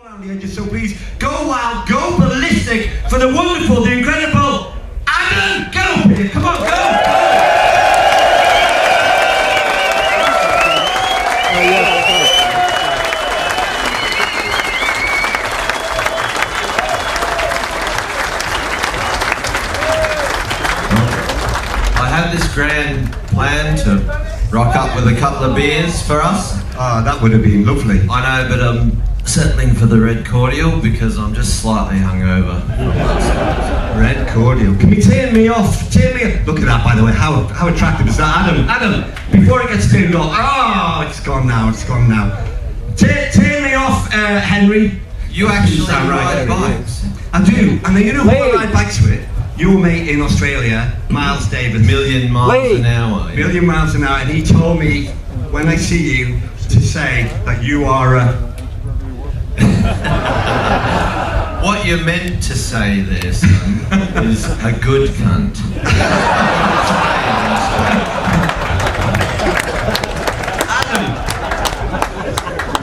Around the edges, so please go wild, go ballistic for the wonderful, the incredible Adam. Get up here, come on, go! I had this grand plan to rock up with a couple of beers for us. Ah, that would have been lovely. I know, but I'm settling for the red cordial because I'm just slightly hungover. Red cordial. Can you turn me off? Turn me off. Look at that, by the way. How attractive is that? Adam, before it gets turned off. Oh, it's gone now, it's gone now. Turn me off, Henry. You actually ride bikes? I do. And then you know who I ride bikes with? Your mate in Australia, Miles Davis. Million miles an hour. Yeah. Million miles an hour. And he told me, when I see you, to say that you are What you meant to say there, son, is a good cunt. Adam,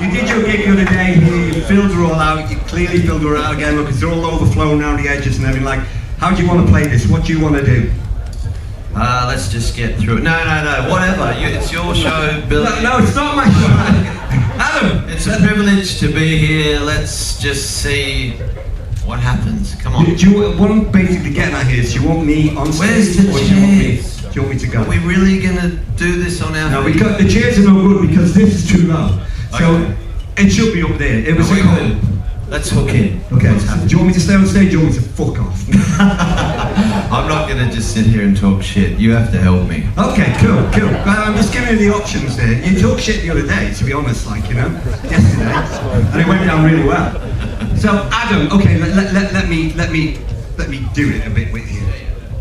you did your gig the other day here, you filled her all out, you clearly filled her out again, look, it's all overflowing around the edges and everything. Like, how do you want to play this? What do you want to do? Let's just get through it. No, whatever. It's your show, Billy. No, it's not my show. Adam! It's a privilege to be here. Let's just see what happens. Come on. What I'm basically getting at here is, do you want me on stage? Where's the chairs? Do you want me to go? Are we really going to do this on our No, the chairs are no good because this is too low. So, okay. It should be up there. It was a call. Let's hook in. Okay, do you want me to stay on stage or do you want me to fuck off? I'm not going to just sit here and talk shit. You have to help me. Okay, cool. I'm just giving you the options there. You talked shit the other day, to be honest, yesterday, and it went down really well. So, Adam, okay, let me do it a bit with you.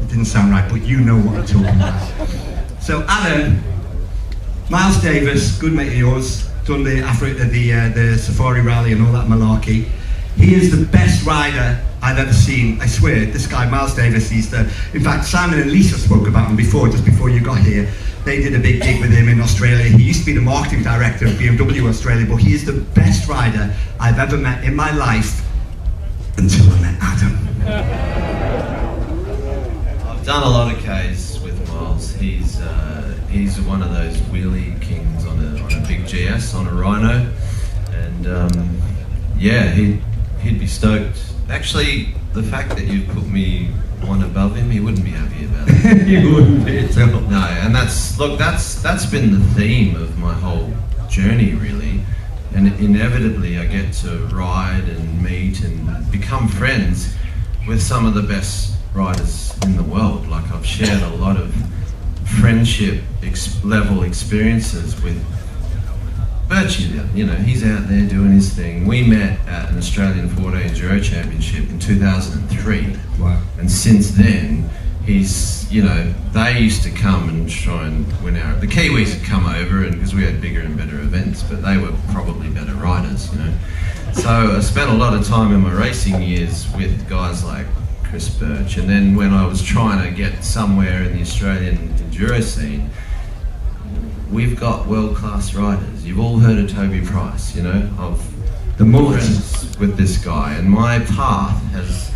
It didn't sound right, but you know what I'm talking about. So, Adam, Miles Davis, good mate of yours, done the Safari Rally and all that malarkey. He is the best rider I've ever seen. I swear, this guy, Miles Davis, in fact, Simon and Lisa spoke about him before, just before you got here. They did a big gig with him in Australia. He used to be the marketing director of BMW Australia, but he is the best rider I've ever met in my life until I met Adam. I've done a lot of Ks with Miles. He's one of those wheelie kings on a big GS, on a Rhino, and yeah, he'd be stoked. Actually, the fact that you put me one above him, he wouldn't be happy about it. He wouldn't be at all. No, and that's been the theme of my whole journey, really. And inevitably, I get to ride and meet and become friends with some of the best riders in the world. Like, I've shared a lot of friendship level experiences with virtually, he's out there doing his thing. We met at an Australian 14 Euro Championship in 2003. Wow. And since then, he's, they used to come and try and win the Kiwis had come over, and because we had bigger and better events, but they were probably better riders, So I spent a lot of time in my racing years with guys like Chris Birch, and then when I was trying to get somewhere in the Australian enduro scene, we've got world-class riders. You've all heard of Toby Price, of the friends with this guy, and my path has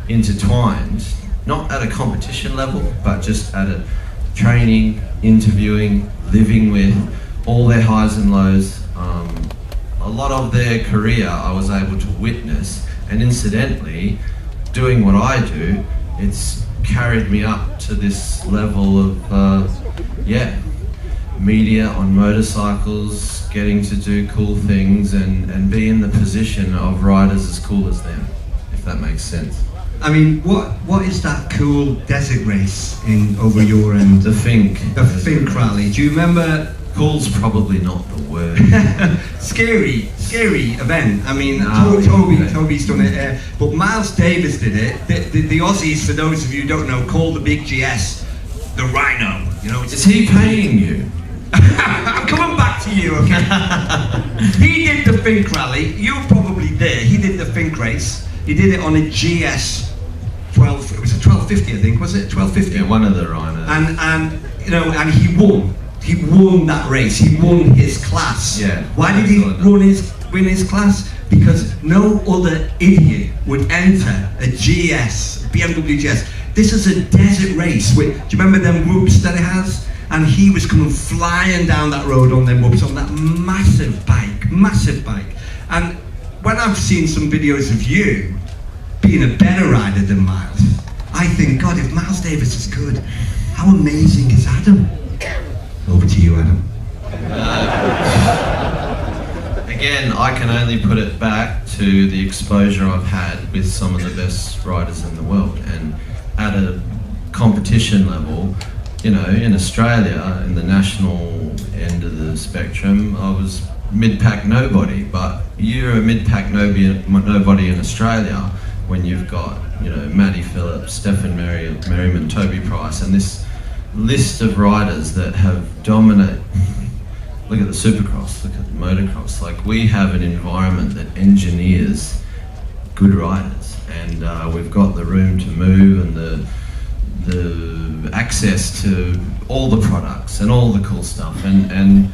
intertwined, not at a competition level, but just at a training, interviewing, living with, all their highs and lows. A lot of their career I was able to witness, and incidentally, doing what I do, it's carried me up to this level of, media on motorcycles, getting to do cool things and be in the position of riders as cool as them, if that makes sense. I mean, what is that cool desert race over your end? The Fink. The Fink rally. Do you remember? Cool's probably not the word. Scary event. I mean, Toby's done it, but Miles Davis did it. The Aussies, for those of you who don't know, call the big GS the Rhino. Is he paying you? I'm coming back to you, okay? He did the Fink rally. You were probably there. He did the Fink race. He did it on a GS 12. It was a 1250, I think. Was it 1250? Yeah, one of the Rhinos. And he won. He won that race. He won his class. Yeah. Why did he win his class? because no other idiot would enter a GS, BMW GS. This is a desert race. Do you remember them whoops that it has? And he was coming flying down that road on them whoops on that massive bike. And when I've seen some videos of you being a better rider than Miles, I think, God, if Miles Davis is good, how amazing is Adam? Over to you, Adam. Again, I can only put it back to the exposure I've had with some of the best riders in the world, and at a competition level, you know, in Australia, in the national end of the spectrum, I was mid-pack nobody, but you're a mid-pack nobody in Australia when you've got, you know, Matty Phillips, Stefan Merriman, Toby Price, and this list of riders that have dominated. Look at the Supercross, look at the motocross. Like, we have an environment that engineers good riders, and we've got the room to move and the access to all the products and all the cool stuff, and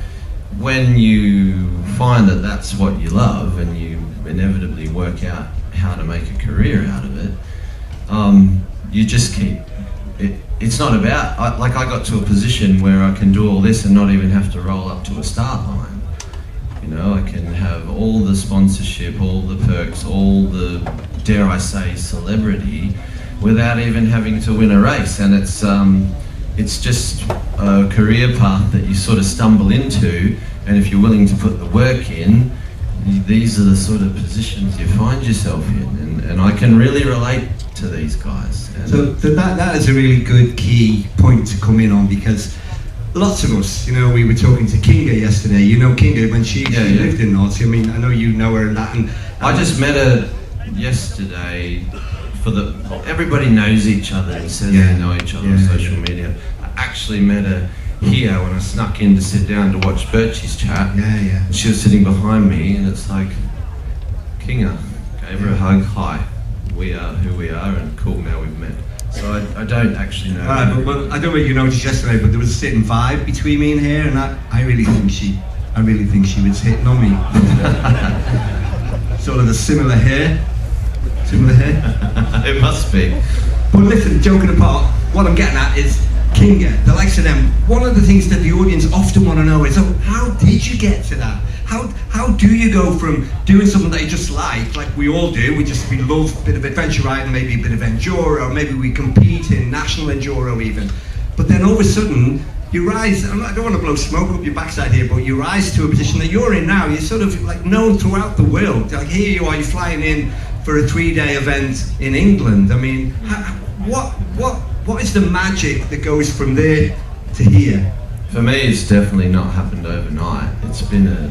when you find that that's what you love and you inevitably work out how to make a career out of it, you just keep it. It's not about, I got to a position where I can do all this and not even have to roll up to a start line. You know, I can have all the sponsorship, all the perks, all the, dare I say, celebrity, without even having to win a race. And it's just a career path that you sort of stumble into, and if you're willing to put the work in, these are the sort of positions you find yourself in, and I can really relate to these guys. And so that is a really good key point to come in on, because lots of us, you know, we were talking to Kinga yesterday. You know Kinga when she lived in North. I mean, I know you know her and that. And I just met her yesterday. Everybody knows each other and says they know each other on social media. I actually met her here when I snuck in to sit down to watch Birchie's chat. And she was sitting behind me, and it's like, Kinga, gave her a hug. Hi, we are who we are, and cool, now we've met. So I don't actually know. But I don't know if you noticed yesterday, but there was a certain vibe between me and her, and I really think she was hitting on me. Sort of the similar hair. It must be. But listen, joking apart, what I'm getting at is Kinga, the likes of them. One of the things that the audience often want to know is, oh, how did you get to that? How do you go from doing something that you just like we all do, we love a bit of adventure riding, maybe a bit of enduro, maybe we compete in national enduro even, but then all of a sudden you rise, I don't want to blow smoke up your backside here, but you rise to a position that you're in now. You're sort of like known throughout the world. Like, here you are, you're flying in for a 3-day event in England. I mean, what is the magic that goes from there to here? For me, it's definitely not happened overnight. It's been a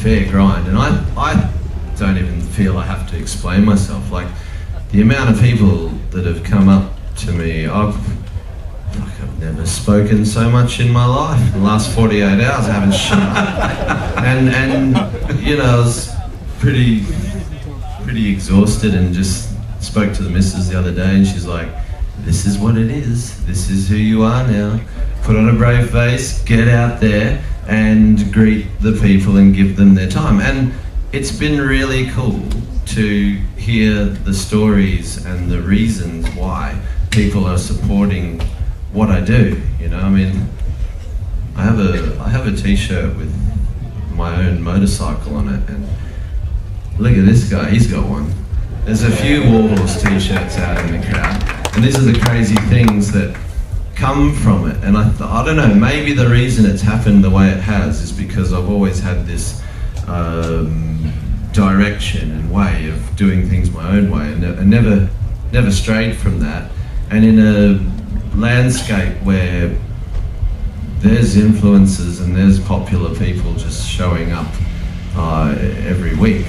fair grind, and I don't even feel I have to explain myself. Like, the amount of people that have come up to me, I've never spoken so much in my life. In the last 48 hours I haven't shut up. And you know, I was pretty exhausted, and just spoke to the missus the other day, and she's like, this is what it is. This is who you are now. Put on a brave face, get out there and greet the people and give them their time. And it's been really cool to hear the stories and the reasons why people are supporting what I do. You know, I mean, I have a t-shirt with my own motorcycle on it, and look at this guy, he's got one. There's a few WARHORSE t-shirts out in the crowd, and these are the crazy things that come from it. And I don't know, maybe the reason it's happened the way it has is because I've always had this direction and way of doing things my own way, and never strayed from that. And in a landscape where there's influencers and there's popular people just showing up every week,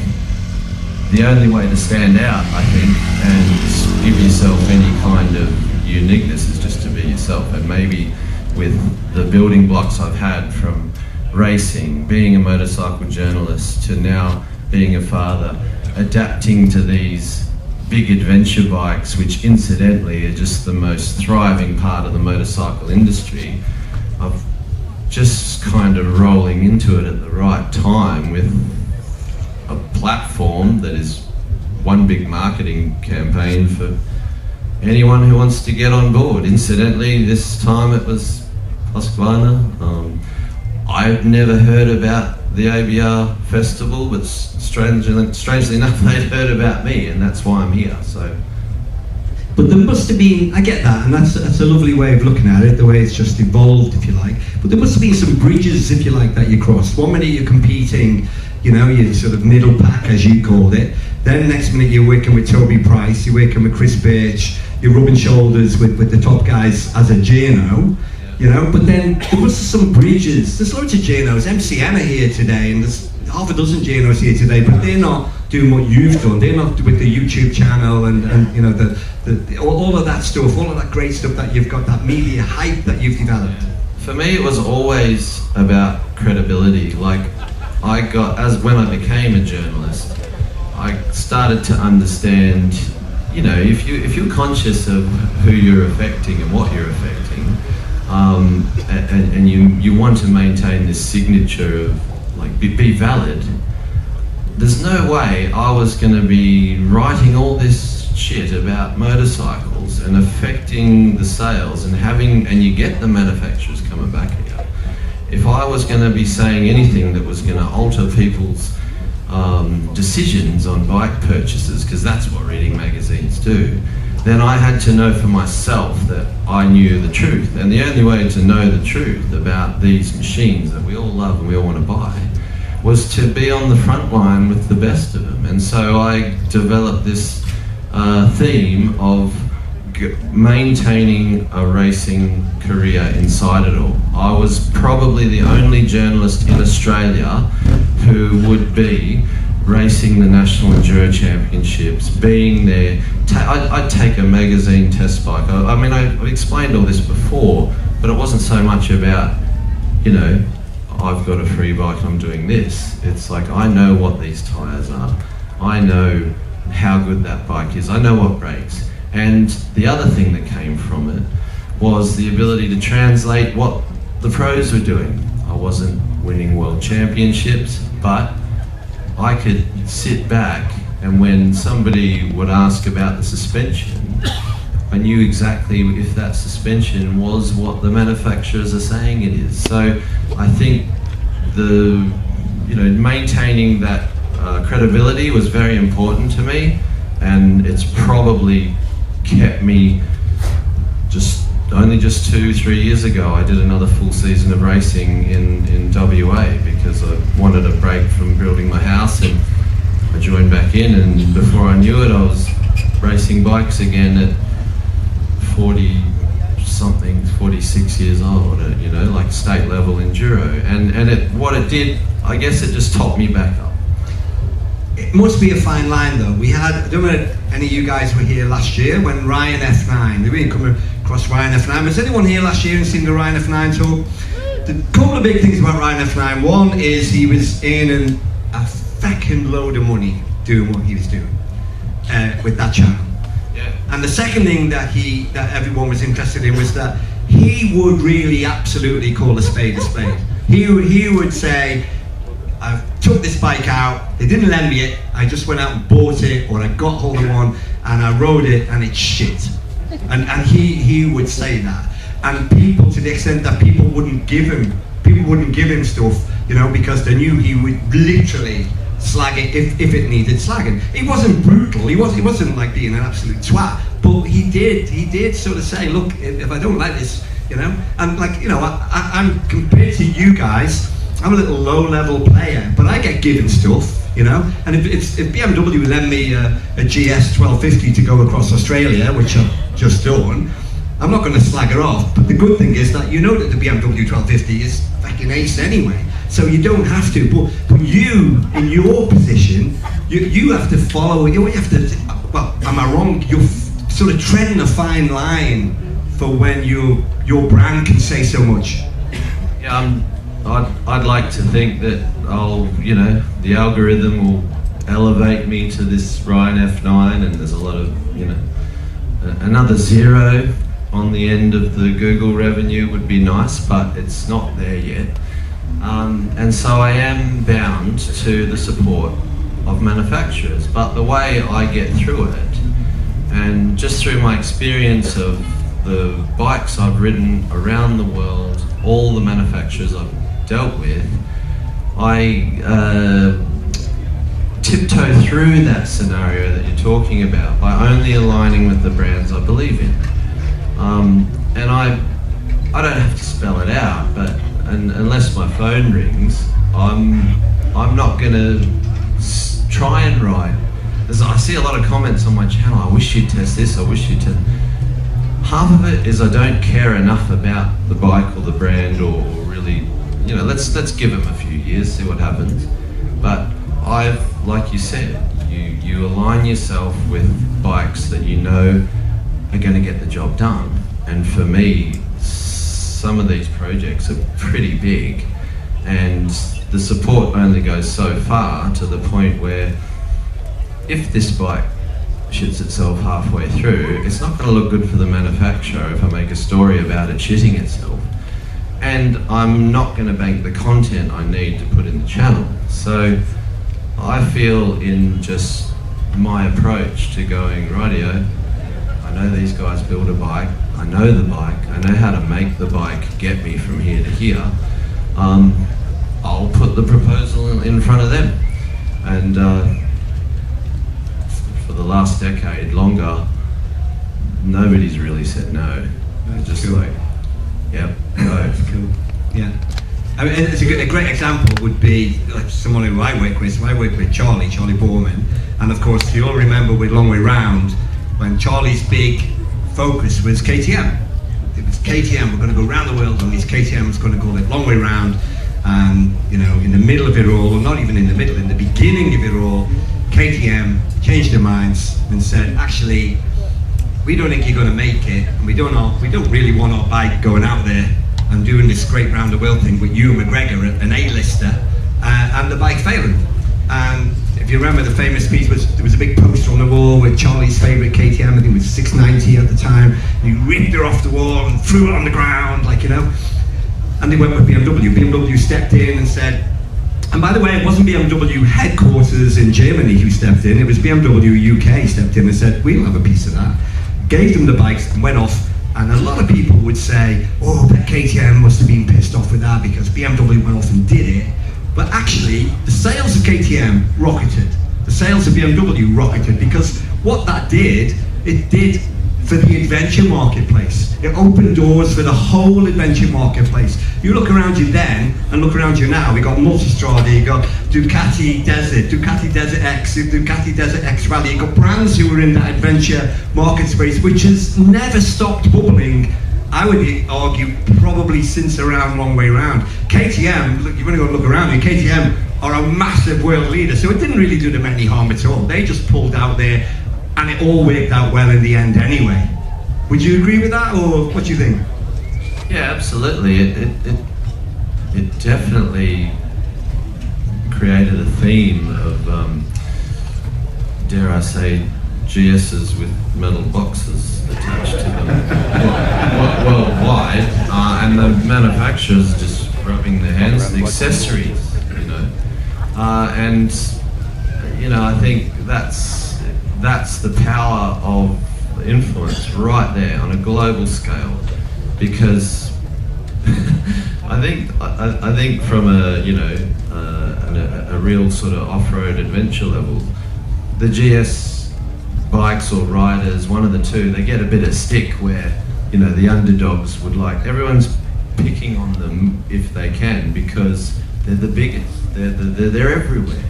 the only way to stand out, I think, and give yourself any kind of uniqueness is just to be yourself. And maybe with the building blocks I've had from racing, being a motorcycle journalist, to now being a father, adapting to these big adventure bikes, which incidentally are just the most thriving part of the motorcycle industry, of just kind of rolling into it at the right time with a platform that is one big marketing campaign for anyone who wants to get on board. Incidentally, this time it was Husqvarna. I've never heard about the ABR festival, but strangely enough, they'd heard about me, and that's why I'm here. So. But there must have been, I get that, and that's a lovely way of looking at it, the way it's just evolved, if you like. But there must have been some bridges, if you like, that you crossed. One minute you're competing, you know, you're sort of middle pack, as you called it. Then next minute you're working with Toby Price, you're working with Chris Birch, you're rubbing shoulders with the top guys as a JNO, you know. But then there was some bridges. There's loads of JNOs. MCN are here today, and there's half a dozen JNOs here today, but they're not doing what you've done. They're not with the YouTube channel and you know, all of that stuff, all of that great stuff that you've got, that media hype that you've developed. For me, it was always about credibility. Like, when I became a journalist, I started to understand, you know, if you're conscious of who you're affecting and what you're affecting, and you want to maintain this signature of, like, be valid, there's no way I was going to be writing all this shit about motorcycles and affecting the sales and you get the manufacturers coming back at you. If I was going to be saying anything that was going to alter people's decisions on bike purchases, because that's what reading magazines do, then I had to know for myself that I knew the truth. And the only way to know the truth about these machines that we all love and we all want to buy was to be on the front line with the best of them. And so I developed this theme of maintaining a racing career inside it all. I was probably the only journalist in Australia who would be racing the National Enduro Championships, being there. I'd take a magazine test bike. I mean, I've explained all this before, but it wasn't so much about, you know, I've got a free bike and I'm doing this. It's like, I know what these tyres are. I know how good that bike is. I know what brakes. And the other thing that came from it was the ability to translate what the pros were doing. I wasn't winning world championships, but I could sit back, and when somebody would ask about the suspension, I knew exactly if that suspension was what the manufacturers are saying it is. So I think maintaining that credibility was very important to me, and it's probably kept me only just 2-3 years ago I did another full season of racing in WA because I wanted a break from building my house, and I joined back in, and before I knew it I was racing bikes again at 40-something, 46 years old, you know, like state level enduro, and what it did, I guess it just topped me back up. It must be a fine line though. I don't know if any of you guys were here last year when Ryan F9, we didn't come across Ryan F9. Was anyone here last year and seen the Ryan F9 talk? The couple of big things about Ryan F9. One is he was earning a feckin' load of money doing what he was doing with that channel. Yeah. And the second thing that everyone was interested in was that he would really absolutely call a spade a spade. He would say, I took this bike out, they didn't lend me it, I just went out and bought it, or I got hold of one and I rode it and it's shit. And he would say that. And people, to the extent that people wouldn't give him stuff, you know, because they knew he would literally slag it if it needed slagging. He wasn't brutal, he wasn't like being an absolute twat, but he did sort of say, look, if I don't like this, you know, and like, you know, I'm compared to you guys, I'm a little low-level player, but I get given stuff, you know. And if BMW lend me a GS 1250 to go across Australia, which I've just done, I'm not going to slag her off. But the good thing is that you know that the BMW 1250 is fucking ace anyway, so you don't have to. But you, in your position, you have to follow. You have to. Well, am I wrong? You're sort of treading a fine line for when your brand can say so much. Yeah, I'd like to think that the algorithm will elevate me to this Ryan F9, and there's a lot of, another zero on the end of the Google revenue would be nice, but it's not there yet. And so I am bound to the support of manufacturers, but the way I get through it, and just through my experience of the bikes I've ridden around the world, all the manufacturers I've dealt with, I tiptoe through that scenario that you're talking about by only aligning with the brands I believe in. And I don't have to spell it out, but unless my phone rings, I'm not going to try and write. I see a lot of comments on my channel, I wish you'd test this, I wish you'd test... Half of it is I don't care enough about the bike or the brand, or really, you know, let's give them a few years, see what happens. But like you said, you align yourself with bikes that you know are going to get the job done. And for me, some of these projects are pretty big, and the support only goes so far, to the point where if this bike shits itself halfway through, it's not going to look good for the manufacturer if I make a story about it shitting itself. And I'm not going to bank the content I need to put in the channel. So I feel in just my approach to going, rightio, I know these guys build a bike, I know the bike, I know how to make the bike get me from here to here. I'll put the proposal in front of them. And for the last decade, longer, nobody's really said no. They're just cool. Like, yep, go. That's cool. Yeah. I mean, it's a great example would be like someone who I work with. So I work with Charlie Borman, and of course you all remember with Long Way Round when Charlie's big focus was KTM. It was KTM. We're going to go around the world on these KTMs. Going to call it Long Way Round, and you know, in the middle of it all, or not even in the middle, in the beginning of it all, KTM changed their minds and said, actually, we don't think you're going to make it, and we don't really want our bike going out there and doing this great round the world thing with you and McGregor, an A-lister, and the bike failing. And if you remember, the famous piece there was a big poster on the wall with Charlie's favourite KTM, I think it was 690 at the time. He ripped her off the wall and threw it on the ground, like, you know. And they went with BMW. BMW stepped in and said, and by the way, it wasn't BMW headquarters in Germany who stepped in, it was BMW UK stepped in and said, we'll have a piece of that. Gave them the bikes and went off. And a lot of people would say, oh, but KTM must have been pissed off with that because BMW went off and did it. But actually, the sales of KTM rocketed. The sales of BMW rocketed, because what that did, it did for the adventure marketplace. It opened doors for the whole adventure marketplace. You look around you then, and look around you now, we got Multistrada, you got Ducati Desert, Ducati Desert X, Ducati Desert X Rally, you got brands who were in that adventure market space, which has never stopped bubbling, I would argue, probably since around Long Way Round. KTM, look, you've only got to look around you, KTM are a massive world leader, so it didn't really do them any harm at all. They just pulled out there, and it all worked out well in the end anyway. Would you agree with that, or what do you think? Yeah, absolutely. It definitely created a theme of, dare I say, GSs with metal boxes attached to them worldwide, and the manufacturers just rubbing their hands, the accessories, you know. And, you know, I think that's the power of influence right there on a global scale, because I think from a, you know, a real sort of off-road adventure level, the GS bikes or riders, one of the two, they get a bit of stick where, you know, the underdogs would like, everyone's picking on them if they can because they're the biggest, they're everywhere.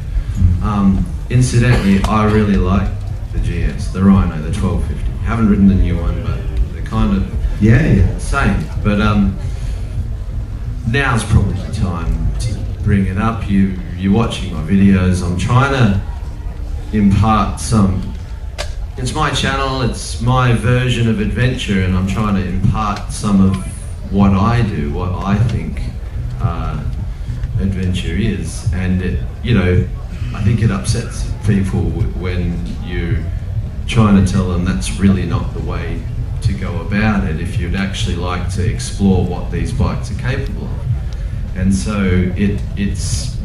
Incidentally, I really like the GS, the Rhino, the 1250. Haven't ridden the new one, but they're kind of same. But now's probably the time to bring it up. You're watching my videos. I'm trying to impart some. It's my channel. It's my version of adventure, and I'm trying to impart some of what I do, what I think adventure is. And it, you know, I think it upsets people when you trying to tell them that's really not the way to go about it if you'd actually like to explore what these bikes are capable of. And so it's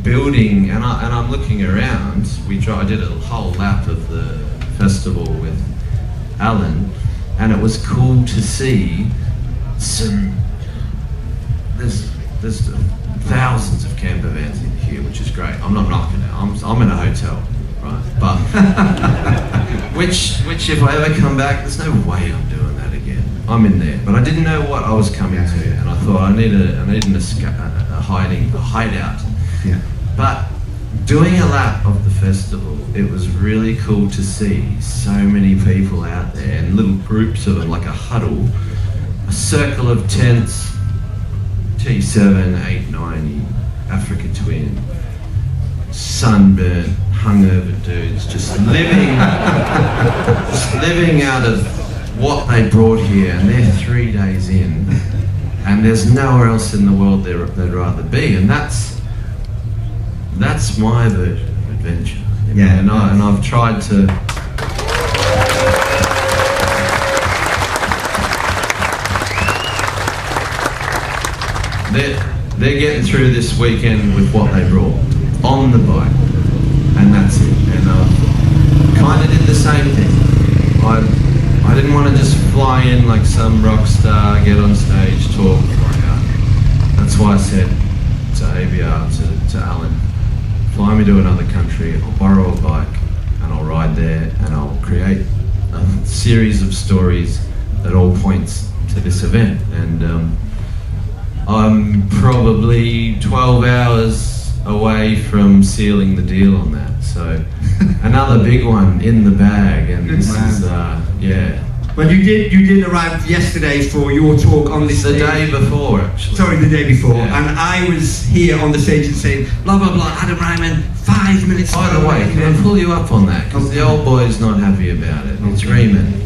building, and I'm looking around. I did a whole lap of the festival with Alan, and it was cool to see there's thousands of camper vans in here, which is great. I'm not knocking it. I'm in a hotel, right? But which if I ever come back, there's no way I'm doing that again. I'm in there, but I didn't know what I was coming to, and I thought I need an escape, a hideout. Yeah. But doing a lap of the festival, it was really cool to see so many people out there, and little groups of them, like a huddle, a circle of tents, T7, 890, Africa Twin, sunburnt, hungover dudes, just living out of what they brought here, and they're 3 days in, and there's nowhere else in the world they'd rather be, and that's my version of adventure. Yeah, and I've tried to. They're getting through this weekend with what they brought on the bike, and that's it. And I kind of did the same thing. I didn't want to just fly in like some rock star, get on stage, talk, fly out. That's why I said to ABR, to Alan, fly me to another country, I'll borrow a bike and I'll ride there and I'll create a series of stories that all points to this event. And I'm probably 12 hours away from sealing the deal on that. So another big one in the bag, and this is, yeah. Well, you did arrive yesterday for your talk on this The day before, actually. Sorry, the day before. Yeah. And I was here on the stage and saying, blah, blah, blah, Adam Riemann, 5 minutes. By the way, can I pull you up on that? Because the old boy's not happy about it. It's Riemann.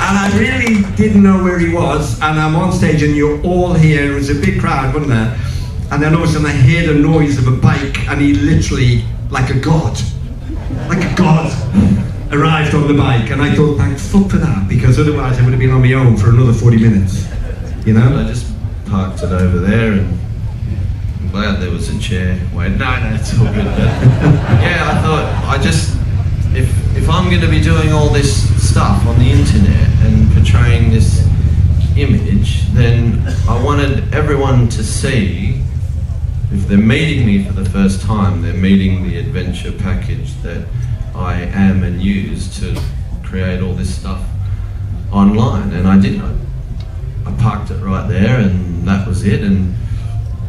And I really didn't know where he was, and I'm on stage and you're all here. It was a big crowd, wasn't there? And then all of a sudden I hear the noise of a bike, and he literally, like a god, arrived on the bike. And I thought, thank fuck for that, because otherwise I would have been on my own for another 40 minutes, you know? I just parked it over there, and I'm glad there was a chair. Wait, no, it's all good. But yeah, I thought, if I'm going to be doing all this stuff on the internet and portraying this image, then I wanted everyone to see, if they're meeting me for the first time, they're meeting the adventure package that I am and use to create all this stuff online. And I did. I parked it right there, and that was it. And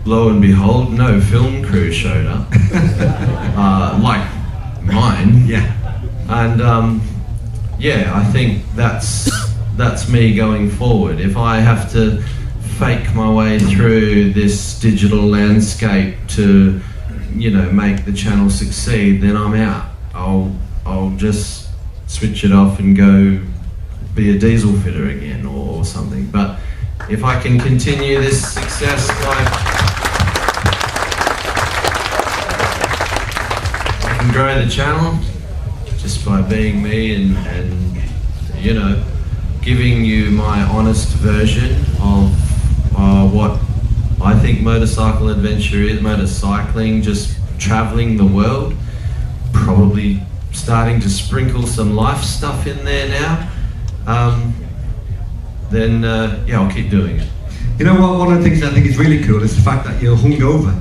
lo and behold, no film crew showed up, like mine. Yeah. And yeah, I think that's me going forward. If I have to fake my way through this digital landscape to, you know, make the channel succeed, then I'm out. I'll just switch it off and go be a diesel fitter again or something. But if I can continue this success by I can grow the channel just by being me and you know, giving you my honest version of what I think motorcycle adventure is, motorcycling, just traveling the world, probably starting to sprinkle some life stuff in there now, then yeah, I'll keep doing it. You know what, one of the things I think is really cool is the fact that you're hungover.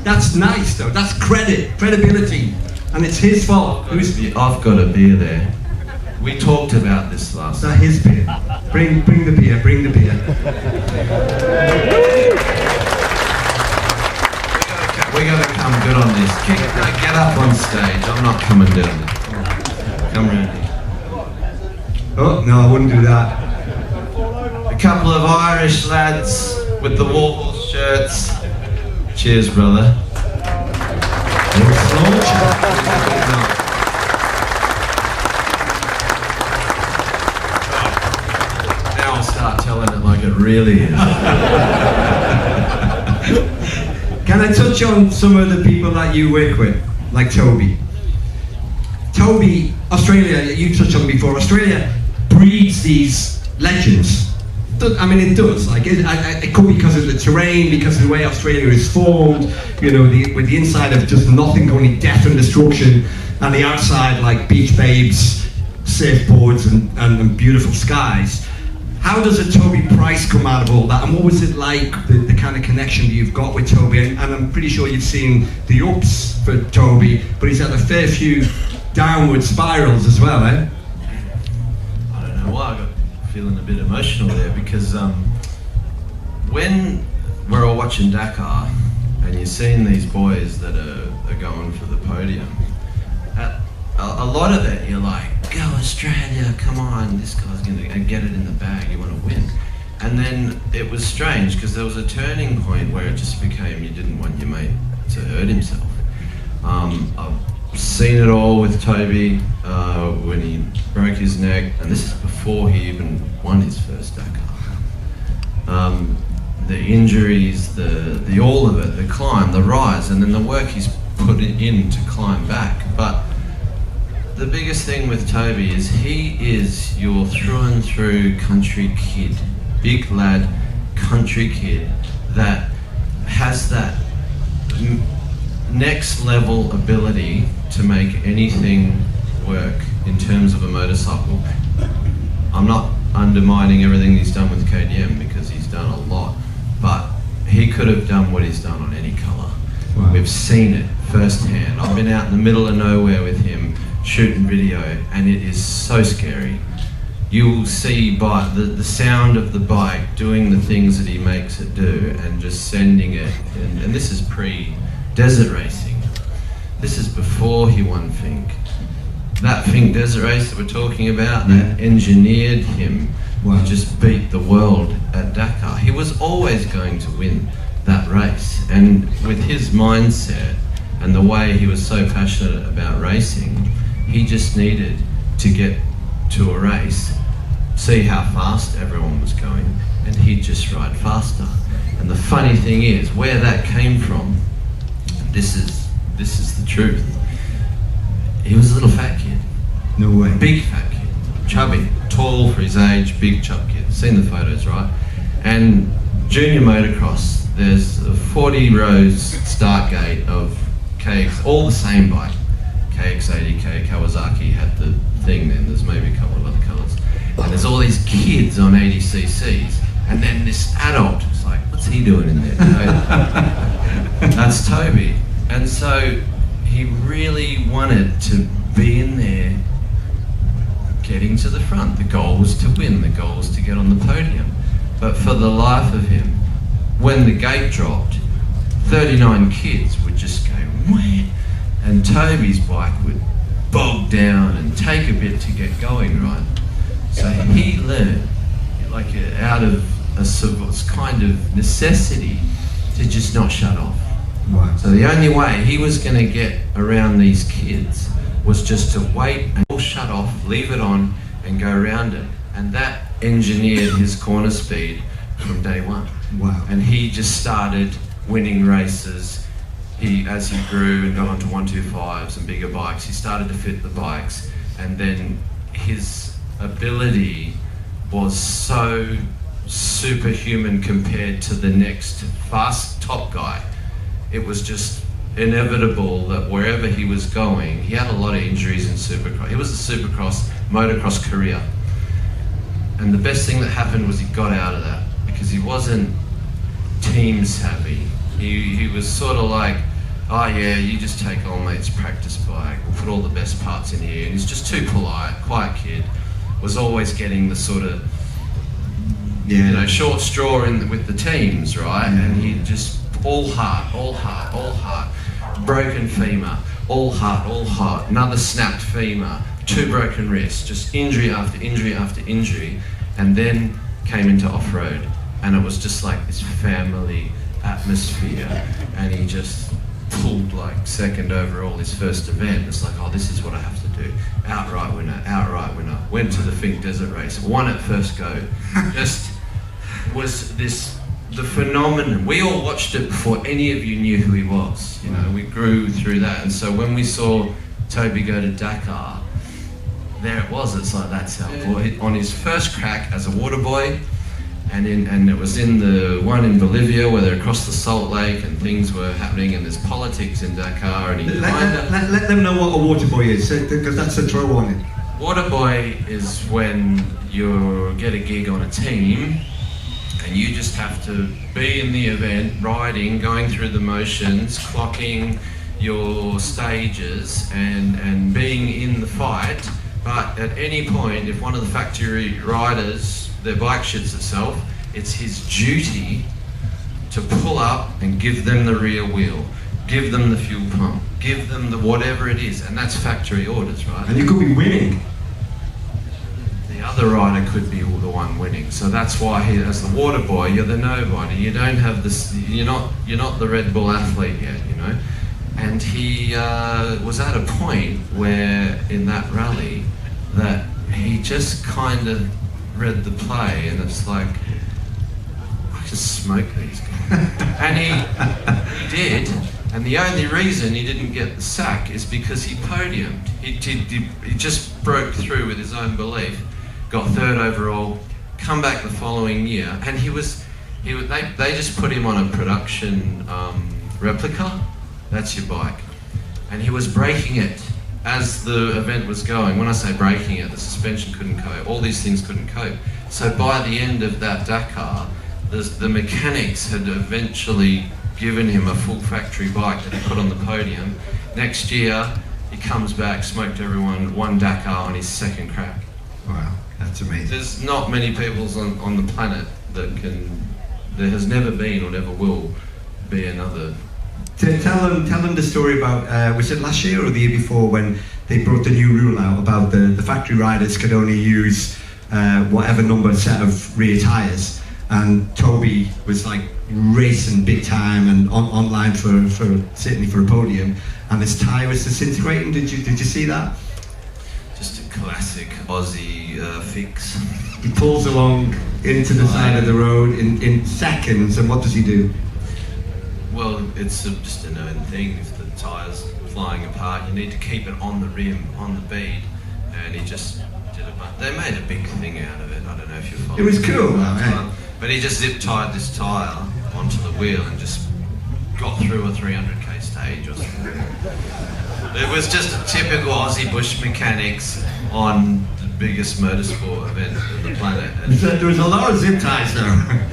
That's nice though, that's credibility, and it's his fault. I've got a beer there. We talked about this last Is that his beer? Bring the beer, bring the beer. We gotta come good on this. Get up on stage, I'm not coming down there. Come round here. Oh, no, I wouldn't do that. A couple of Irish lads with the WARHORSE shirts. Cheers, brother. Now I'll start telling it like it really is. Can I touch on some of the people that you work with, like Toby? Toby, Australia, you touched on before, Australia breeds these legends. I mean, it does. Like, it could be because of the terrain, because of the way Australia is formed. You know, with the inside of just nothing, only death and destruction, and the outside like beach babes, surfboards, and beautiful skies. How does a Toby Price come out of all that? And what was it like, the kind of connection that you've got with Toby? And I'm pretty sure you've seen the ups for Toby, but he's had a fair few downward spirals as well, eh? I don't know why I got feeling a bit emotional there, because when we're all watching Dakar and you're seeing these boys that are going for the podium, a lot of it you're like, go Australia, come on, this guy's going to get it in the bag, you want to win. And then it was strange because there was a turning point where it just became you didn't want your mate to hurt himself. I've seen it all with Toby when he broke his neck, and this is before he even won his first Dakar. The injuries, the all of it, the climb, the rise, and then the work he's put in to climb back. But the biggest thing with Toby is he is your through and through country kid, big lad country kid that has that next level ability to make anything work in terms of a motorcycle. I'm not undermining everything he's done with KTM because he's done a lot, but he could have done what he's done on any colour. Wow. We've seen it firsthand. I've been out in the middle of nowhere with him shooting video, and it is so scary. You'll see by the sound of the bike doing the things that he makes it do and just sending it, and this is pre-desert racing. This is before he won Fink. That Fink desert race that we're talking about, that engineered him to just beat the world at Dakar. He was always going to win that race, and with his mindset and the way he was so passionate about racing, he just needed to get to a race, see how fast everyone was going, and he'd just ride faster. And the funny thing is, where that came from, this is the truth. He was a little fat kid. No way. Big fat kid. Chubby. Tall for his age, big chub kid. Seen the photos, right? And junior motocross, there's a 40 rows start gate of KX, all the same bike. KX80K, Kawasaki had the thing then, there's maybe a couple of other colours. And there's all these kids on 80cc's, and then this adult is like, what's he doing in there? That's Toby. And so he really wanted to be in there, getting to the front. The goal was to win, the goal was to get on the podium. But for the life of him, when the gate dropped, 39 kids would just go, wham, and Toby's bike would bog down and take a bit to get going, right? So he learned, like out of a kind of necessity, to just not shut off. Wow. So the only way he was going to get around these kids was just to wait and all shut off, leave it on, and go around it. And that engineered his corner speed from day one. Wow. And he just started winning races. As he grew and got onto 125s and bigger bikes, he started to fit the bikes, and then his ability was so superhuman compared to the next fast top guy. It was just inevitable that wherever he was going, he had a lot of injuries in Supercross. It was a Supercross, motocross career. And the best thing that happened was he got out of that, because he wasn't team savvy. He was sort of like, oh yeah, you just take old mate's practice bike, we'll put all the best parts in here. And he's just too polite, quiet kid, was always getting the sort of, short straw with the teams, right? And he just, all heart, broken femur, all heart, another snapped femur, 2 broken wrists, just injury after injury after injury, and then came into off-road. And it was just like this family atmosphere, and he just pulled like second overall his first event. It's like, oh, this is what I have to do. Outright winner, went to the Fink Desert race, won at first go. Just was the phenomenon. We all watched it before any of you knew who he was. You know, we grew through that. And so when we saw Toby go to Dakar, there it was. It's like, that's our boy. On his first crack as a water boy, and it was in the one in Bolivia where they're across the Salt Lake and things were happening and there's politics in Dakar and he let them know what a water boy is, because that's a throw on it. Water boy is when you get a gig on a team and you just have to be in the event, riding, going through the motions, clocking your stages and being in the fight, but at any point if one of the factory riders, their bike shits itself, it's his duty to pull up and give them the rear wheel, give them the fuel pump, give them the whatever it is, and that's factory orders, right? And you could be winning. The other rider could be the one winning, so that's why he, as the water boy, you're the nobody. You don't have this. You're not the Red Bull athlete yet, you know. And he was at a point where in that rally that he just kind of read the play, and it's like, I just smoke these guys. And he did, and the only reason he didn't get the sack is because he podiumed. He just broke through with his own belief, got third overall, come back the following year, and they just put him on a production replica. That's your bike. And he was breaking it as the event was going. When I say breaking it, the suspension couldn't cope, all these things couldn't cope. So by the end of that Dakar, the mechanics had eventually given him a full factory bike that he put on the podium. Next year, he comes back, smoked everyone, won Dakar on his second crack. Wow, that's amazing. There's not many people on the planet that there has never been or never will be another. Tell them the story about, was it last year or the year before when they brought the new rule out about the factory riders could only use whatever number set of rear tyres, and Toby was like racing big time and online for certainly for a podium, and his tyre was disintegrating. Did you see that? Just a classic Aussie fix. He pulls along into the side of the road in seconds, and what does he do? Well, it's just a known thing. If the tyre's flying apart, you need to keep it on the rim, on the bead, and he just did it. They made a big thing out of it. I don't know if you followed. It was cool, man. But he just zip-tied this tyre onto the wheel and just got through a 300k stage or something. It was just a typical Aussie bush mechanics on the biggest motorsport event on the planet. There was a lot of zip ties though.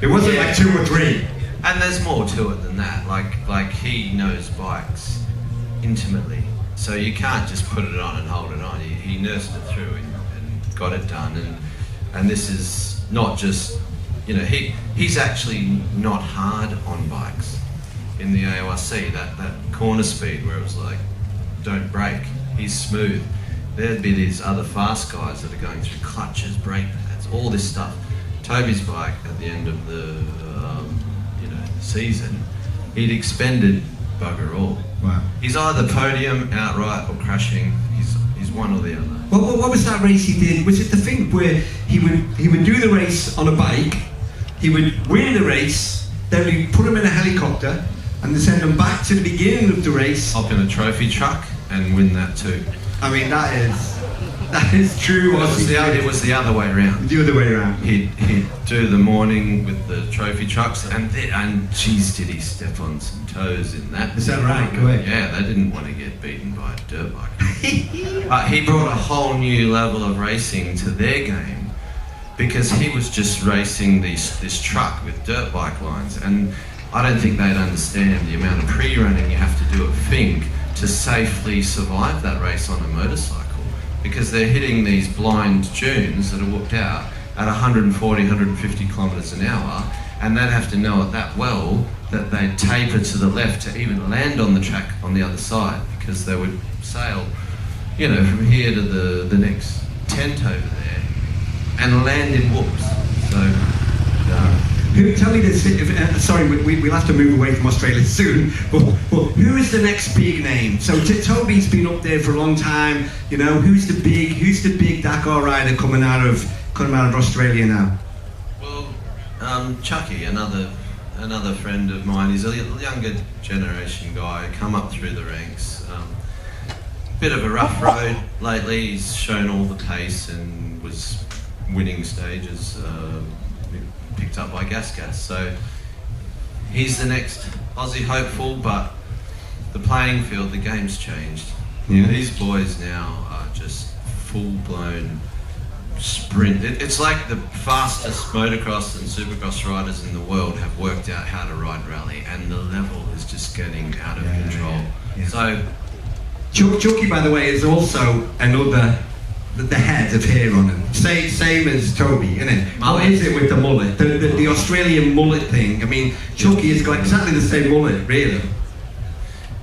It wasn't like 2 or 3. And there's more to it than that. Like he knows bikes intimately, so you can't just put it on and hold it on. He nursed it through and got it done. And this is not just, you know, he's actually not hard on bikes. In the AORC, that corner speed where it was like, don't brake. He's smooth. There'd be these other fast guys that are going through clutches, brake pads, all this stuff. Toby's bike at the end of the season, he'd expended bugger all. Wow. He's either podium outright or crashing. He's one or the other. What was that race he did? Was it the thing where he would do the race on a bike, he would win the race, then we put him in a helicopter and then send him back to the beginning of the race? Hop in a trophy truck and win that too. I mean, that is true. It was the other way around. The other way around. He'd do the morning with the trophy trucks, and geez, did he step on some toes in that? Is that right? Go ahead. Yeah, they didn't want to get beaten by a dirt bike. But he brought a whole new level of racing to their game, because he was just racing this truck with dirt bike lines, and I don't think they'd understand the amount of pre-running you have to do at Fink to safely survive that race on a motorcycle. Because they're hitting these blind dunes that are whooped out at 140, 150 kilometres an hour, and they'd have to know it that well that they'd taper to the left to even land on the track on the other side, because they would sail, you know, from here to the next tent over there and land in whoops. So, Tell me this, sorry, we'll have to move away from Australia soon, but who is the next big name? So Toby's been up there for a long time, you know, who's the big Dakar rider coming out of Australia now? Well, Chucky, another friend of mine, he's a younger generation guy, come up through the ranks. Bit of a rough road lately, he's shown all the pace and was winning stages picked up by Gas. So he's the next Aussie hopeful, but the playing field, the game's changed. Yeah. These boys now are just full-blown sprint. It's like the fastest motocross and supercross riders in the world have worked out how to ride rally, and the level is just getting out of control. Yeah. So Chucky, by the way, is also another the head of hair on him. Same as Toby, isn't it? What is it with the mullet? The Australian mullet thing. I mean, Chucky has got exactly the same mullet, really.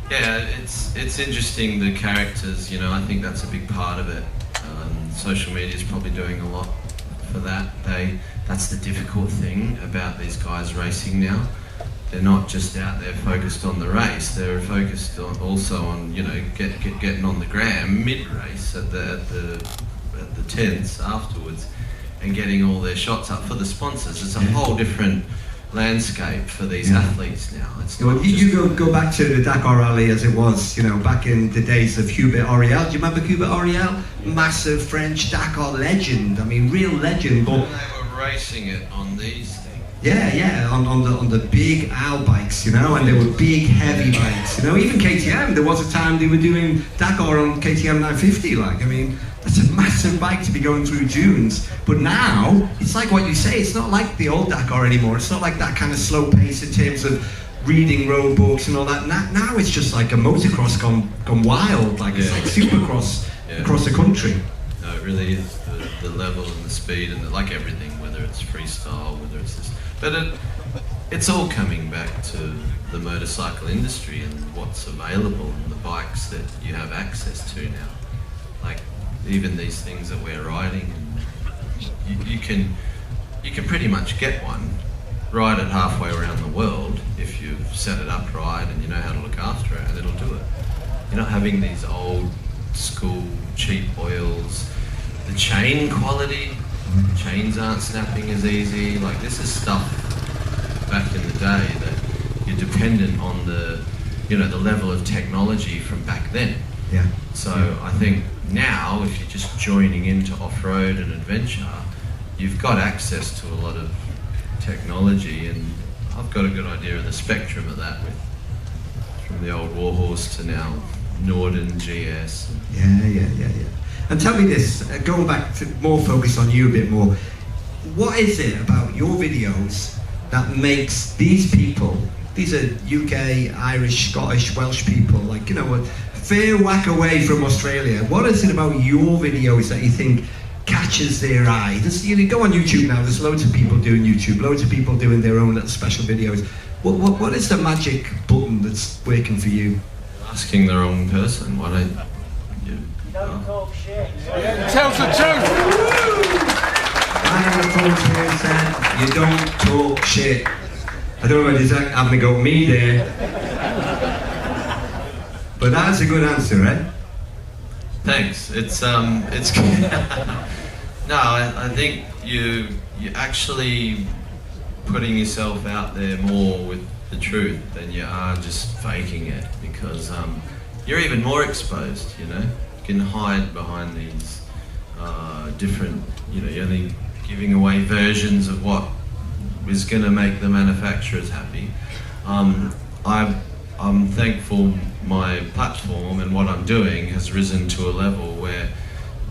Yeah, it's interesting, the characters, you know, I think that's a big part of it. Social media is probably doing a lot for that. That's the difficult thing about these guys racing now. They're not just out there focused on the race, they're focused on, also on, you know, getting on the gram mid-race at the tents afterwards and getting all their shots up for the sponsors. It's a whole different landscape for these athletes now. It's not you go back to the Dakar Rally as it was, you know, back in the days of Hubert Auriel. Do you remember Hubert Auriel? Massive French Dakar legend. I mean, real legend. But they were racing it on these things. Yeah, on the big Al bikes, you know, and they were big, heavy bikes, you know. Even KTM, there was a time they were doing Dakar on KTM 950. Like, I mean, that's a massive bike to be going through dunes. But now, it's like what you say, it's not like the old Dakar anymore. It's not like that kind of slow pace in terms of reading road books and all that. Now it's just like a motocross gone wild. Like, it's like supercross across the country. No, it really is the level and the speed and like everything, whether it's freestyle, whether it's this. But it's all coming back to the motorcycle industry and what's available and the bikes that you have access to now. Like, even these things that we're riding, and you can pretty much get one, ride it halfway around the world if you've set it up right and you know how to look after it, and it'll do it. You're not having these old school cheap oils. The chain quality, chains aren't snapping as easy. Like, this is stuff back in the day that you're dependent on the level of technology from back then. Yeah. So I think now, if you're just joining into off-road and adventure, you've got access to a lot of technology, and I've got a good idea of the spectrum of that, from the old WARHORSE to now Norden GS. Yeah. And tell me this, going back to more focus on you a bit more, what is it about your videos that makes these people, these are UK, Irish, Scottish, Welsh people, like, you know, a fair whack away from Australia, what is it about your videos that you think catches their eye? You go on YouTube now, there's loads of people doing YouTube, loads of people doing their own little special videos. What is the magic button that's working for you? Asking the wrong person. Why don't you? Don't talk shit. Tell the truth. I have a quote here said, you don't talk shit. I don't know whether he's having a go at me there. But that's a good answer, right? Thanks. It's good. No, I think you're actually putting yourself out there more with the truth than you are just faking it, because you're even more exposed, you know. You can hide behind these different, you know, you're only giving away versions of what is going to make the manufacturers happy. I'm thankful my platform and what I'm doing has risen to a level where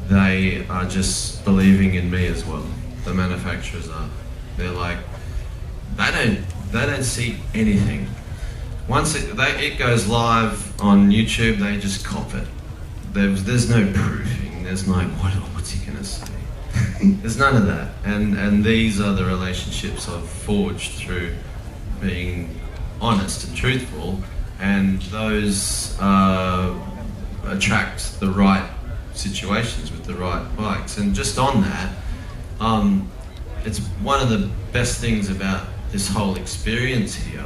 they are just believing in me as well. The manufacturers are. They're like, they don't see anything. Once it goes live on YouTube, they just cop it. There's no proofing. There's no what's he gonna say. There's none of that. And these are the relationships I've forged through being honest and truthful, and those attract the right situations with the right bikes. And just on that, it's one of the best things about this whole experience here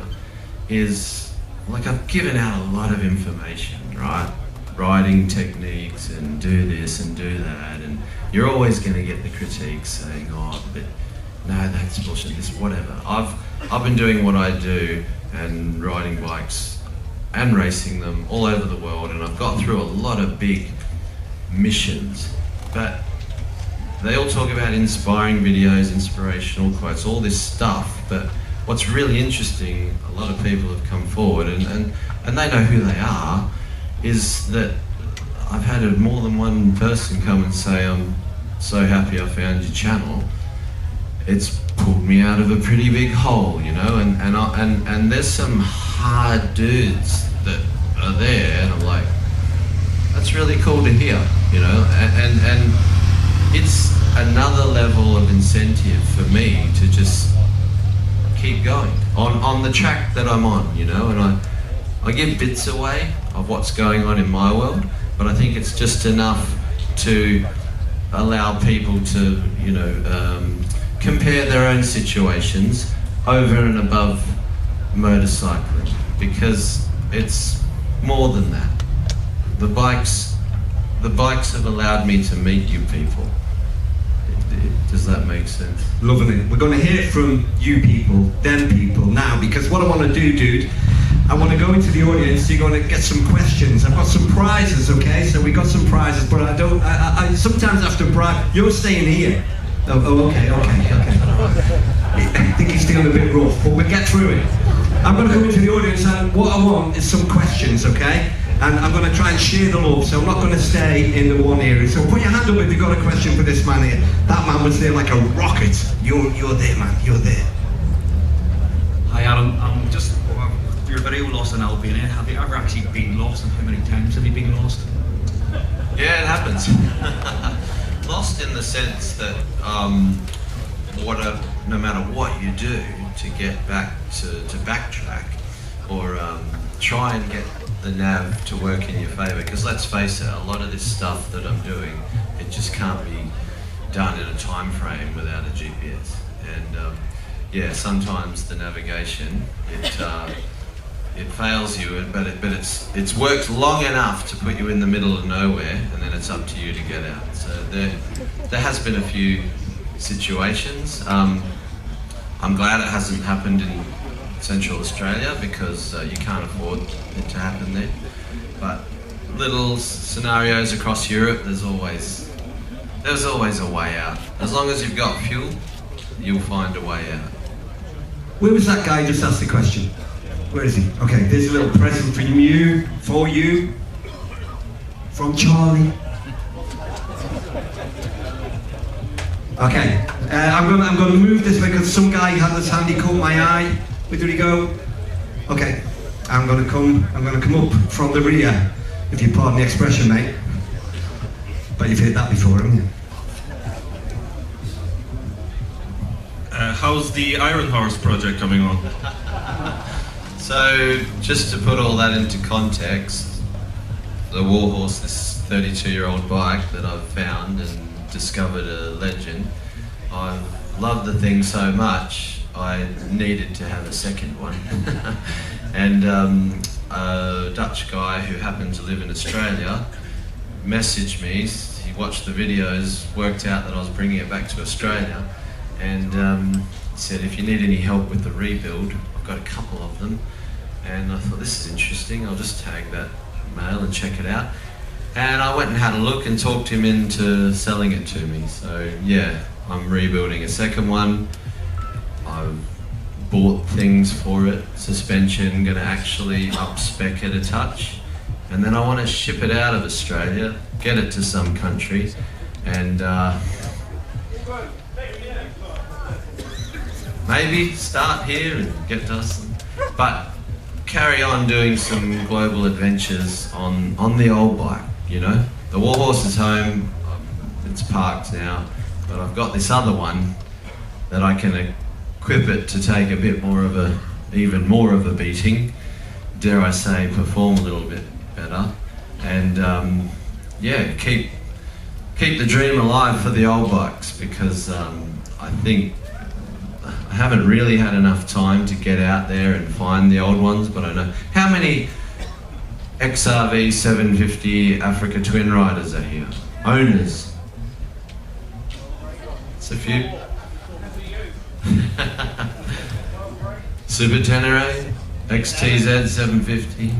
is, like, I've given out a lot of information, right? Riding techniques and do this and do that, and you're always going to get the critiques saying, oh, but no, that's bullshit, this, whatever. I've been doing what I do and riding bikes and racing them all over the world, and I've got through a lot of big missions, but they all talk about inspiring videos, inspirational quotes, all this stuff, but what's really interesting, a lot of people have come forward and they know who they are, is that I've had more than one person come and say, I'm so happy I found your channel. It's pulled me out of a pretty big hole, you know, and there's some hard dudes that are there, and I'm like, that's really cool to hear, you know, and it's another level of incentive for me to just keep going on the track that I'm on, you know, and I give bits away of what's going on in my world, but I think it's just enough to allow people to, you know, compare their own situations over and above motorcycling, because it's more than that. The bikes have allowed me to meet you people. Does that make sense? Loving it. We're going to hear from you people, them people now, because what I want to do, dude, I want to go into the audience. You're going to get some questions. I've got some prizes, okay? So we got some prizes, but I sometimes have to bribe. You're staying here. Oh, okay. I think he's feeling a bit rough, but we'll get through it. I'm going to go into the audience, and what I want is some questions, okay? And I'm going to try and share the love, so I'm not going to stay in the one area. So put your hand up if you've got a question for this man here. That man was there like a rocket. You're there, man. You're there. Hi, Adam. Your video Lost in Albania. Have you ever actually been lost, and how many times have you been lost? Yeah, it happens. Lost in the sense that no matter what you do to get back to backtrack or try and get the nav to work in your favour, because let's face it, a lot of this stuff that I'm doing, it just can't be done in a time frame without a GPS. And yeah, sometimes the navigation it fails you, but it's worked long enough to put you in the middle of nowhere, and then it's up to you to get out. So there has been a few situations. I'm glad it hasn't happened in Central Australia, because you can't afford it to happen there. But little scenarios across Europe, there's always a way out. As long as you've got fuel, you'll find a way out. Where was that guy who just asked the question? Where is he? Okay, there's a little present for you, from Charlie. Okay, I'm going to move this way because some guy had his hand, he caught my eye. Where did he go? Okay, I'm going to come up from the rear, if you pardon the expression, mate. But you've heard that before, haven't you? How's the Iron Horse project coming on? So, just to put all that into context, the WARHORSE, this 32-year-old bike that I've found and discovered a legend, I love the thing so much, I needed to have a second one. And a Dutch guy who happened to live in Australia messaged me. He watched the videos, worked out that I was bringing it back to Australia, and said, if you need any help with the rebuild, I've got a couple of them. And I thought, this is interesting, I'll just tag that mail and check it out. And I went and had a look and talked him into selling it to me. So yeah, I'm rebuilding a second one. I've bought things for it, suspension, gonna actually up-spec it a touch. And then I want to ship it out of Australia, get it to some country, and maybe start here and get to us. But carry on doing some global adventures on the old bike, you know. The WARHORSE is home, it's parked now, but I've got this other one that I can equip it to take a bit more of even more of a beating, dare I say, perform a little bit better, and yeah, keep the dream alive for the old bikes, because I think I haven't really had enough time to get out there and find the old ones, but I know how many XRV 750 Africa Twin Riders are here. Owners. It's a few. Super Tenere, XTZ 750,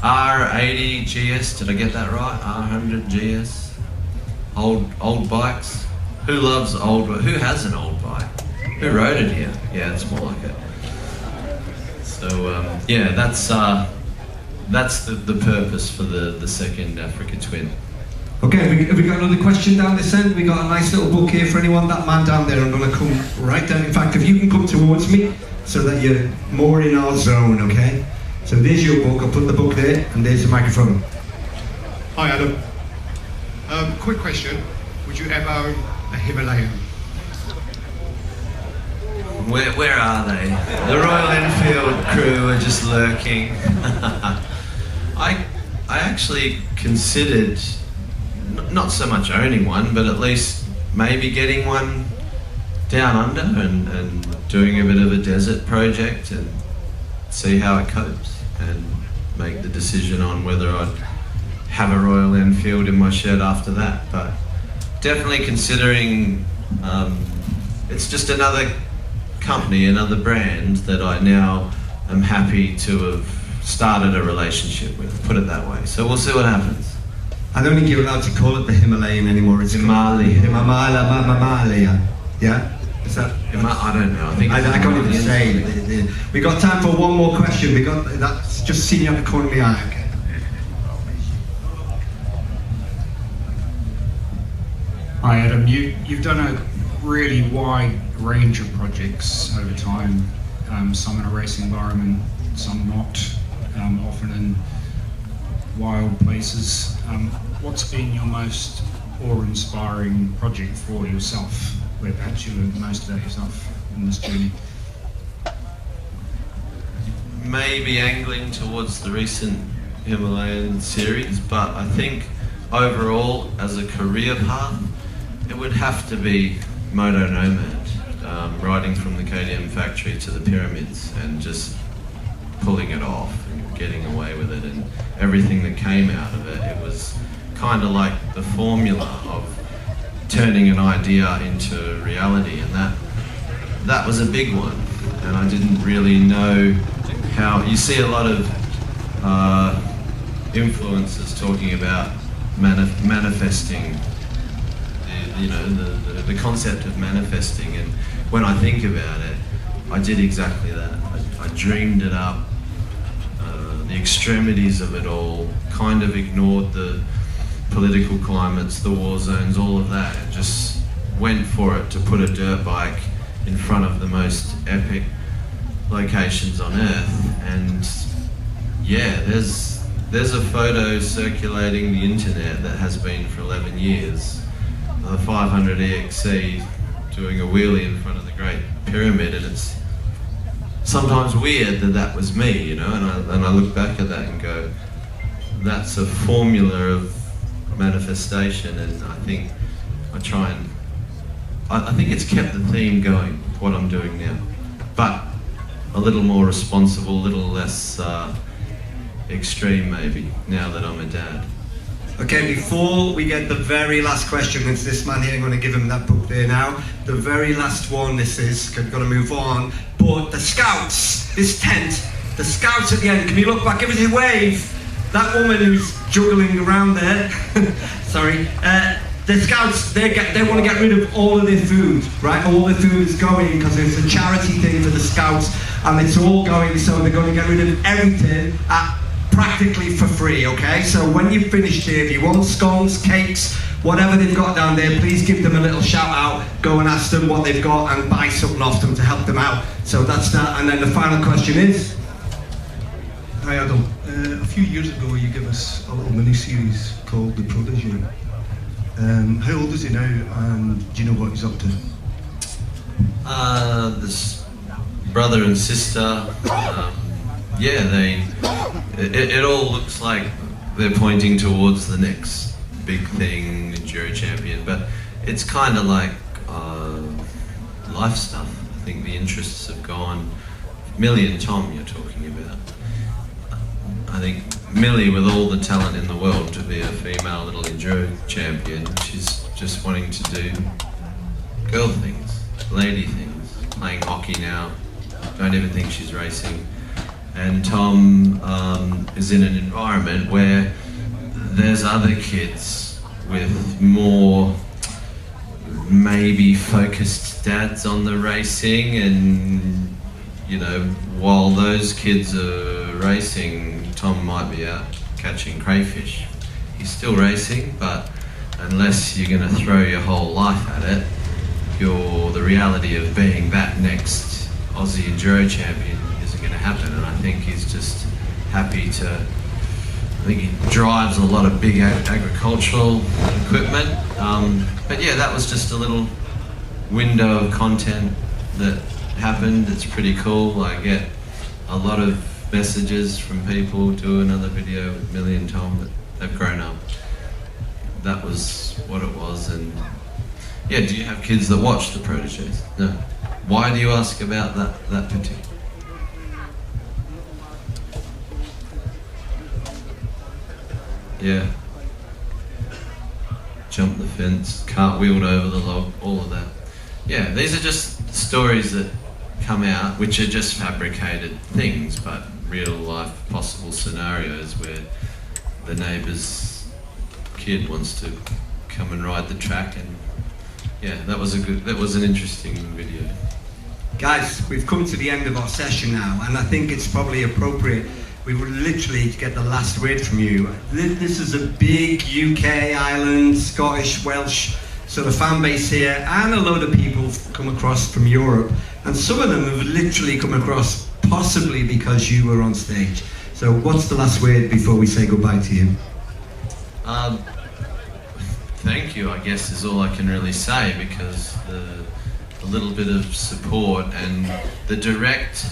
R80 GS, did I get that right? R100 GS. Old bikes. Who loves old? Who has an old bike? Who rode it here? Yeah, it's more like it. So yeah, that's the purpose for the second Africa Twin. Okay, have we got another question down this end? We got a nice little book here for anyone. That man down there, I'm going to come right down. In fact, if you can come towards me so that you're more in our zone, okay? So there's your book. I'll put the book there, and there's the microphone. Hi Adam. Quick question. Would you ever own a Himalayan? Where are they? The Royal Enfield crew are just lurking. I actually considered not so much owning one, but at least maybe getting one down under and doing a bit of a desert project and see how it copes and make the decision on whether I'd have a Royal Enfield in my shed after that. But definitely considering it's just another company, another brand that I now am happy to have started a relationship with, put it that way. So we'll see what happens. I don't think you're allowed to call it the Himalayan anymore. It's Himalaya. Himalaya. Yeah? Is that? I don't know. I think I can't even say. We got time for one more question. We got that's just seen you at the corner of my eye. Okay. Hi Adam, you've done a really wide range of projects over time, some in a racing environment, some not, often in wild places. What's been your most awe-inspiring project for yourself, where perhaps you learned the most about yourself in this journey? Maybe angling towards the recent Himalayan series, but I think overall as a career path it would have to be Moto Nomad, riding from the KTM factory to the pyramids and just pulling it off and getting away with it, and everything that came out of it. It was kind of like the formula of turning an idea into reality, and that was a big one. And I didn't really know how. You see a lot of influencers talking about manifesting. The concept of manifesting, and when I think about it, I did exactly that. I dreamed it up, the extremities of it all, kind of ignored the political climates, the war zones, all of that, and just went for it to put a dirt bike in front of the most epic locations on earth. And yeah, there's a photo circulating the internet that has been for 11 years. The 500 EXC doing a wheelie in front of the Great Pyramid, and it's sometimes weird that was me, you know, and I look back at that and go, that's a formula of manifestation, and I think I think it's kept the theme going, what I'm doing now, but a little more responsible, a little less extreme maybe, now that I'm a dad. Okay, before we get the very last question, it's this man here, I'm going to give him that book there now. The very last one, this is, got to move on. But the scouts, this tent, the scouts at the end, can you look back, give us a wave? That woman who's juggling around there, sorry, the scouts, they want to get rid of all of their food, right? All their food is going, because it's a charity thing for the scouts, and it's all going, so they're going to get rid of everything at practically for free, okay? So when you've finished here, if you want scones, cakes, whatever they've got down there, please give them a little shout out, go and ask them what they've got and buy something off them to help them out. So that's that, and then the final question is? Hi Adam, a few years ago you gave us a little mini-series called The Protege. How old is he now, and do you know what he's up to? This brother and sister, yeah, it all looks like they're pointing towards the next big thing, Enduro champion, but it's kind of like life stuff. I think the interests have gone. Millie and Tom you're talking about. I think Millie, with all the talent in the world to be a female little Enduro champion, she's just wanting to do girl things, lady things, playing hockey now, don't even think she's racing. And Tom is in an environment where there's other kids with more maybe focused dads on the racing, and you know, while those kids are racing, Tom might be out catching crayfish. He's still racing, but unless you're going to throw your whole life at it, the reality of being that next Aussie Enduro champion isn't going to happen. And I think he's just happy to, I think he drives a lot of big agricultural equipment. But yeah, that was just a little window of content that happened. It's pretty cool. I get a lot of messages from people, do another video with Millie and Tom, that they've grown up. That was what it was. And yeah, do you have kids that watch the Proteges? No. Why do you ask about that particular? Yeah. Jumped the fence, cartwheeled over the log, all of that. Yeah, these are just stories that come out, which are just fabricated things, but real life possible scenarios where the neighbour's kid wants to come and ride the track. And yeah, that was an interesting video. Guys, we've come to the end of our session now, and I think it's probably appropriate we would literally get the last word from you. This is a big UK, Ireland, Scottish, Welsh sort of fan base here, and a load of people come across from Europe, and some of them have literally come across possibly because you were on stage. So what's the last word before we say goodbye to you? Thank you, I guess, is all I can really say, because the little bit of support and the direct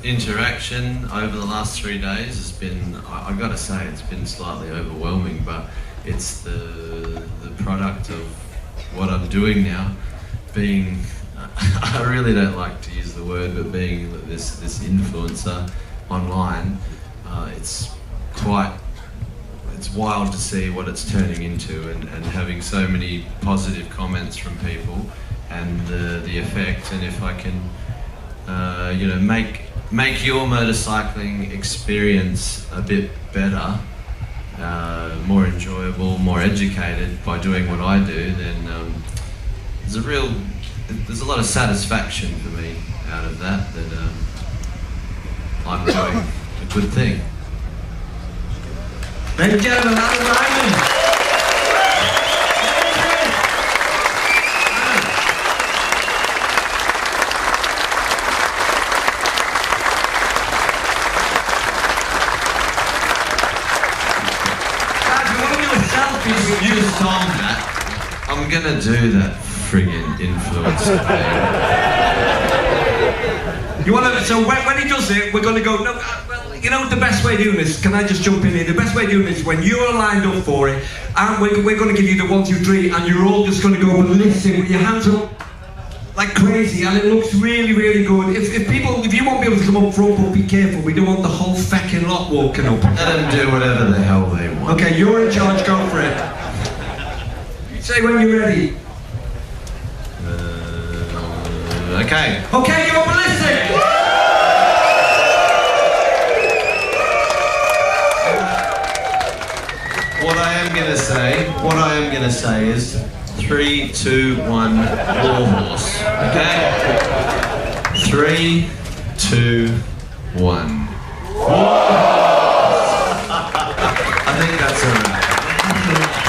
interaction over the last 3 days has been, I've got to say, it's been slightly overwhelming, but it's the product of what I'm doing now, being, I really don't like to use the word, but being this influencer online, it's wild to see what it's turning into, and having so many positive comments from people, and the effect. And if I can you know, make your motorcycling experience a bit better, more enjoyable, more educated by doing what I do, then there's a lot of satisfaction for me out of that I'm doing a good thing. Ladies and gentlemen, Adam Riemann. You just told me that. I'm gonna do that friggin' influencer thing. You wanna, so when he does it, we're gonna go, no, well, you know the best way of doing this, can I just jump in here? The best way of doing this is when you're lined up for it, and we're gonna give you the 1, 2, 3, and you're all just gonna go ballistic with your hands up like crazy, and it looks really, really good. If you want people to come up front, but be careful, we don't want the whole feckin' lot walking up. Let them do whatever the hell they want. Okay, you're in charge, go for it. Say when you're ready. Okay. Okay, you're ballistic! What I am gonna say is 3, 2, 1, WARHORSE. Okay? 3, 2, 1. WARHORSE! I think that's a wrap.